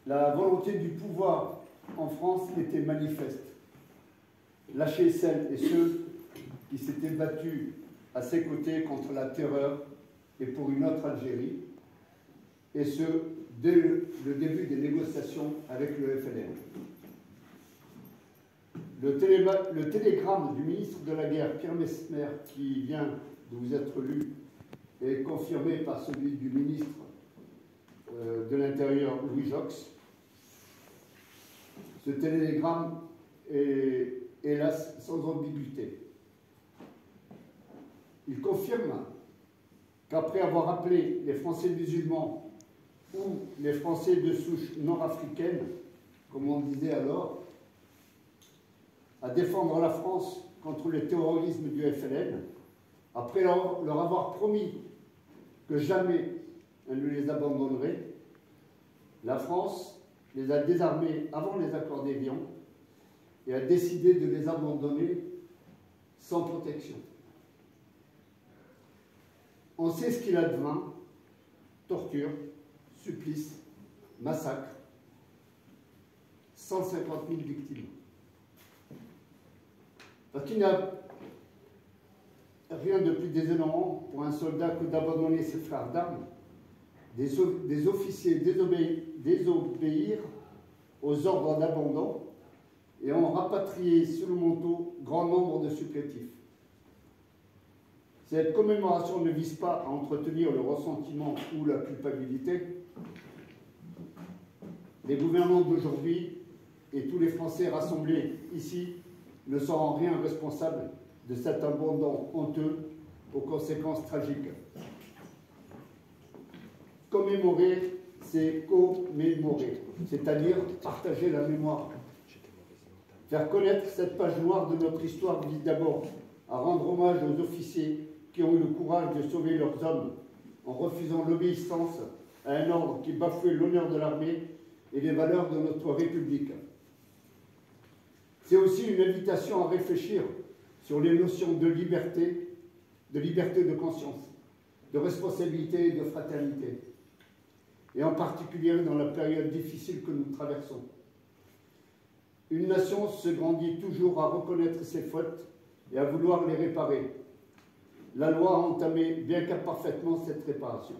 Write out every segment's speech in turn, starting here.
La volonté du pouvoir en France était manifeste. Lâcher celles et ceux qui s'étaient battus à ses côtés contre la terreur et pour une autre Algérie, et ce, dès le début des négociations avec le FLN. Le télégramme du ministre de la Guerre, Pierre Messmer, qui vient de vous être lu, est confirmé par celui du ministre de l'Intérieur, Louis Joxe. Ce télégramme est, hélas, sans ambiguïté. Il confirme qu'après avoir appelé les Français musulmans ou les Français de souche nord-africaine, comme on disait alors, à défendre la France contre le terrorisme du FLN, après leur avoir promis que jamais elle ne les abandonnerait, la France les a désarmés avant les accords d'Évian et a décidé de les abandonner sans protection. On sait ce qu'il advint: torture, supplice, massacre, 150 000 victimes. Parce qu'il n'y a rien de plus désolant pour un soldat que d'abandonner ses frères d'armes, des officiers désobéir aux ordres d'abandon et ont rapatrié sous le manteau grand nombre de supplétifs. Cette commémoration ne vise pas à entretenir le ressentiment ou la culpabilité. Les gouvernants d'aujourd'hui et tous les Français rassemblés ici ne sont en rien responsables de cet abandon honteux aux conséquences tragiques. Commémorer, c'est commémorer, c'est-à-dire partager la mémoire. Faire connaître cette page noire de notre histoire vise d'abord à rendre hommage aux officiers qui ont eu le courage de sauver leurs hommes en refusant l'obéissance à un ordre qui bafouait l'honneur de l'armée et les valeurs de notre République. C'est aussi une invitation à réfléchir sur les notions de liberté de conscience, de responsabilité et de fraternité, et en particulier dans la période difficile que nous traversons. Une nation se grandit toujours à reconnaître ses fautes et à vouloir les réparer. La loi a entamé bien qu'imparfaitement cette réparation.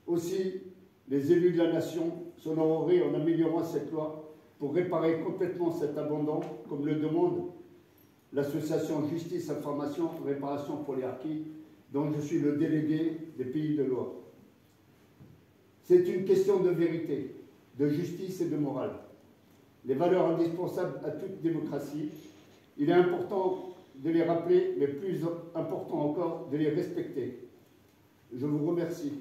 Aussi, les élus de la nation s'honoreraient en améliorant cette loi pour réparer complètement cet abandon, comme le demande l'association Justice, Information, Réparation pour les harkis, dont je suis le délégué des pays de loi. C'est une question de vérité, de justice et de morale. Les valeurs indispensables à toute démocratie, il est important de les rappeler, mais plus important encore, de les respecter. Je vous remercie.